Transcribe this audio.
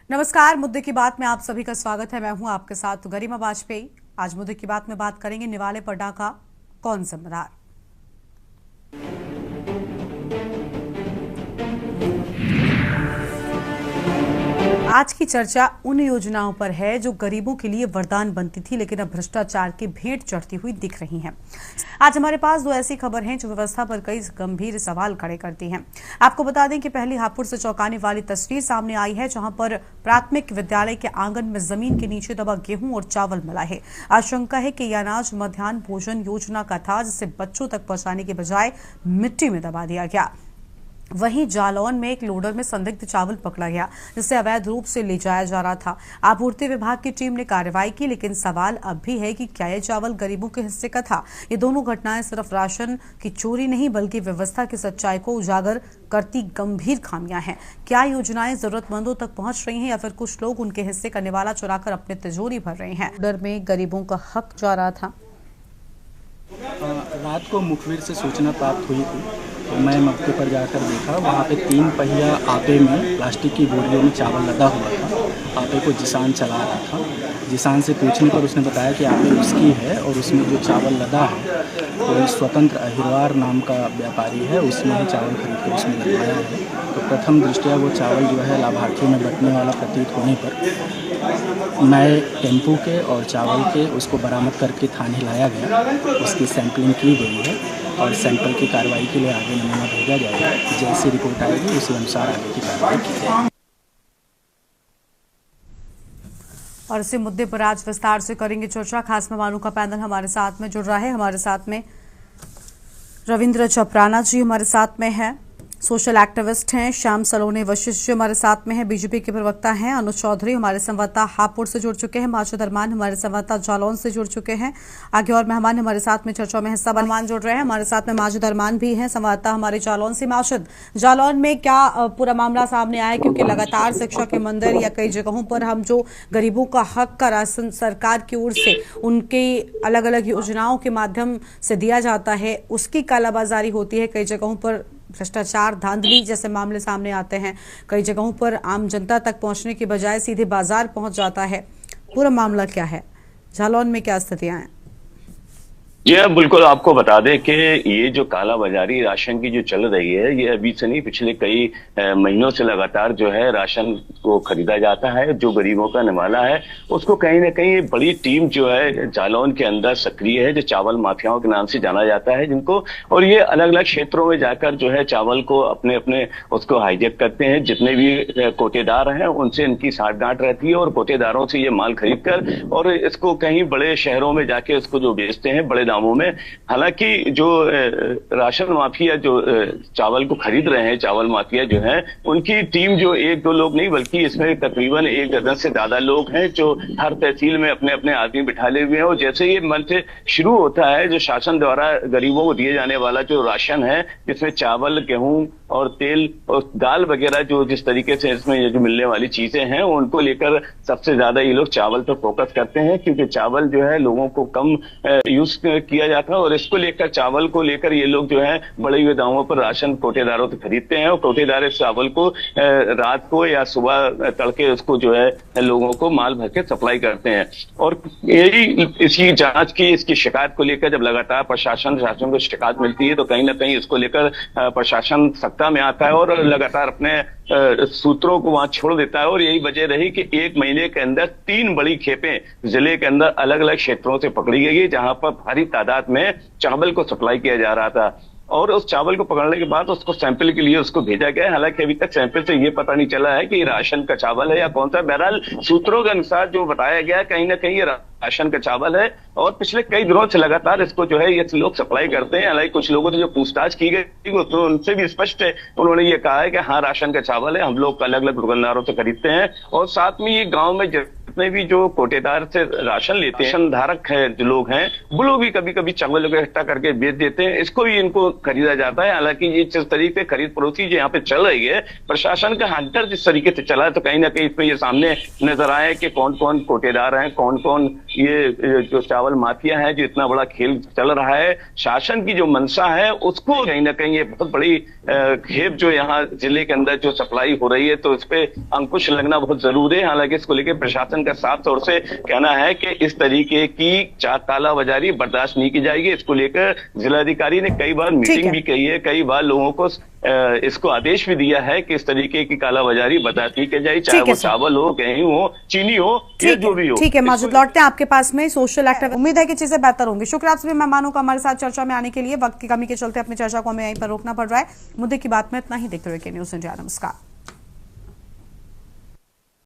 नमस्कार। मुद्दे की बात में आप सभी का स्वागत है। मैं हूं आपके साथ गरिमा वाजपेयी। आज मुद्दे की बात में बात करेंगे, निवाले पर डाका, कौन जिम्मेदार। आज की चर्चा उन योजनाओं पर है जो गरीबों के लिए वरदान बनती थी, लेकिन अब भ्रष्टाचार की भेंट चढ़ती हुई दिख रही हैं। आज हमारे पास दो ऐसी खबर हैं जो व्यवस्था पर कई गंभीर सवाल खड़े करती हैं। आपको बता दें कि पहली हापुड़ से चौंकाने वाली तस्वीर सामने आई है, जहां पर प्राथमिक विद्यालय के आंगन में जमीन के नीचे दबा गेहूं और चावल मिला है। आशंका है कि यह अनाज मध्याह्न भोजन योजना का था, जिसे बच्चों तक पहुंचाने के बजाय मिट्टी में दबा दिया गया। वहीं जालौन में एक लोडर में संदिग्ध चावल पकड़ा गया, जिसे अवैध रूप से ले जाया जा रहा था। आपूर्ति विभाग की टीम ने कार्रवाई की, लेकिन सवाल अब भी है कि क्या यह चावल गरीबों के हिस्से का था। ये दोनों घटनाएं सिर्फ राशन की चोरी नहीं, बल्कि व्यवस्था की सच्चाई को उजागर करती गंभीर खामियां हैं। क्या योजनाएं जरूरतमंदों तक पहुंच रही हैं, या फिर कुछ लोग उनके हिस्से का निवाला चुराकर अपने तिजोरी भर रहे हैं। लोडर में गरीबों का हक जा रहा था। रात को मुखबिर से सूचना प्राप्त हुई थी, तो मैं मौके पर जाकर देखा। वहाँ पे 3 पहिया आपे में प्लास्टिक की बोरियों में चावल लदा हुआ था। आपे को जिसान चला रहा था। जिसान से पूछने पर उसने बताया कि आपे उसकी है और उसमें जो चावल लदा है कोई स्वतंत्र अहिरवार नाम का व्यापारी है, उसने ही चावल खरीद कर उसमें लगवाया है। तो प्रथम दृष्टया वो चावल जो है लाभार्थियों में बंटने वाला प्रतीत होने पर नए टेम्पू के और चावल के उसको बरामद करके थाने लाया गया। उसकी सैंपलिंग की गई है और सैंपल की कार्रवाई के लिए आगे नमूना भेजा जाएगा। जैसी रिपोर्ट आएगी उसी अनुसार आगे की कार्रवाई की जाएगी। और इसी मुद्दे पर आज विस्तार से करेंगे चर्चा। खास मेहमानों का पैनल हमारे साथ में जुड़ रहा है। हमारे साथ में रविंद्र चपराना जी हमारे साथ में है, सोशल एक्टिविस्ट हैं। श्याम सलोने वशिष्ठ जी हमारे साथ में हैं, बीजेपी के प्रवक्ता हैं। अनुज चौधरी हमारे संवाददाता हापुड़ से जुड़ चुके हैं। माजिद अरमान हमारे संवाददाता जालौन से जुड़ चुके हैं। आगे और मेहमान हमारे साथ में चर्चा में हिस्सा मेहमान जुड़ रहे हैं। हमारे साथ में माजिद अरमान भी हैं, संवाददाता हमारे जालौन से। माजिद, जालौन में क्या पूरा मामला सामने आया, क्योंकि लगातार शिक्षा के मंदिर या कई जगहों पर हम जो गरीबों का हक का राशन सरकार की ओर से उनकी अलग अलग योजनाओं के माध्यम से दिया जाता है, उसकी कालाबाजारी होती है। कई जगहों पर भ्रष्टाचार, धांधली जैसे मामले सामने आते हैं। कई जगहों पर आम जनता तक पहुंचने के बजाय सीधे बाजार पहुंच जाता है। पूरा मामला क्या है, जालौन में क्या स्थितियां हैं? जी हाँ, बिल्कुल आपको बता दें कि ये जो कालाबाजारी राशन की जो चल रही है, ये अभी से नहीं, पिछले कई महीनों से लगातार जो है राशन को खरीदा जाता है। जो गरीबों का निवाला है उसको कहीं ना कहीं बड़ी टीम जो है जालौन के अंदर सक्रिय है, जो चावल माफियाओं के नाम से जाना जाता है जिनको, और ये अलग अलग क्षेत्रों में जाकर जो है चावल को अपने अपने उसको हाईजेक करते हैं। जितने भी कोटेदार हैं उनसे इनकी साठगांठ रहती है और कोटेदारों से ये माल खरीद कर और इसको कहीं बड़े शहरों में जाके उसको जो बेचते हैं बड़े दामों में। हालांकि जो राशन माफिया जो चावल को खरीद रहे हैं, चावल माफिया जो है, उनकी टीम जो 1-2 लोग नहीं, बल्कि इसमें तकरीबन 1 दर्जन से ज्यादा लोग हैं जो हर तहसील में अपने अपने आदमी बिठाले हुए हैं। और जैसे ये मंच शुरू होता है, जो शासन द्वारा गरीबों को दिए जाने वाला जो राशन है, जिसमें चावल, गेहूं और तेल और दाल वगैरह जो जिस तरीके से इसमें जो मिलने वाली चीजें हैं, उनको लेकर सबसे ज्यादा ये लोग चावल पर फोकस करते हैं, क्योंकि चावल जो है लोगों को कम यूज किया जाता है। और इसको लेकर, चावल को लेकर ये लोग जो है बड़े हुए दामों पर राशन कोटेदारों से खरीदते हैं और कोटेदार इस चावल को रात को या सुबह तड़के उसको जो है लोगों को माल भर के सप्लाई करते हैं। और यही इसकी जांच की, इसकी शिकायत को लेकर जब लगातार शासन को शिकायत मिलती है, तो कहीं ना कहीं इसको लेकर प्रशासन सत्ता में आता है और लगातार अपने सूत्रों को वहां छोड़ देता है। और यही वजह रही कि 1 महीने के अंदर 3 बड़ी खेपें जिले के अंदर अलग अलग क्षेत्रों से पकड़ी गई, जहां पर भारी तादाद में चावल को सप्लाई किया जा रहा था। और उस चावल को पकड़ने के बाद उसको सैंपल के लिए उसको भेजा गया है। हालांकि अभी तक सैंपल से ये पता नहीं चला है कि ये राशन का चावल है या कौन सा। बहरहाल सूत्रों के अनुसार जो बताया गया, कहीं ना कहीं ये राशन का चावल है और पिछले कई दिनों से लगातार इसको जो है ये लोग सप्लाई करते हैं। हालांकि कुछ लोगों से जो पूछताछ की गई तो उनसे भी स्पष्ट है, उन्होंने ये कहा है कि हाँ, राशन का चावल है, हम लोग अलग अलग दुकानदारों से खरीदते हैं। और साथ में ये गाँव में जितने भी जो कोटेदार से राशन लेते हैं, राशन धारक है जो लोग हैं, वो लोग भी कभी कभी चावल इकट्ठा करके बेच देते हैं, इसको भी इनको खरीदा जाता है। हालांकि ये जिस तरीके से खरीद फरोख्ती जो यहाँ पे चल रही है, प्रशासन का हंटर जिस तरीके से चला है, तो कहीं ना कहीं इसमें ये सामने नजर आए कि कौन कौन कोटेदार हैं, कौन कौन ये जो चावल माफिया है, जो इतना बड़ा खेल चल रहा है। शासन की जो मंशा है उसको कहीं ना कहीं ये बहुत बड़ी खेप जो यहाँ जिले के अंदर जो सप्लाई हो रही है, तो इस पे अंकुश लगना बहुत जरूरी है। हालांकि इसको लेकर प्रशासन का साफ तौर से कहना है कि इस तरीके की कालाबाजारी बर्दाश्त नहीं की जाएगी। इसको लेकर जिलाधिकारी ने कई बार मीटिंग भी की है, कई बार लोगों को इसको आदेश भी दिया है कि इस तरीके की कालाबाजारी बर्दाश्त नहीं की जाए, चाहे वो चावल हो, गेहूं हो, चीनी हो या जो भी हो। ठीक है माजिद, लौटते हैं आपके पास में। सोशल एक्टिव, उम्मीद है कि चीजें बेहतर होंगी। शुक्रिया आप सभी मेहमानों का हमारे साथ चर्चा में आने के लिए। वक्त की कमी के चलते अपनी चर्चा को हमें यहीं पर रोकना पड़ रहा है। मुद्दे की बात में इतना ही। देखते हुए के न्यूज़ इंडिया, नमस्कार।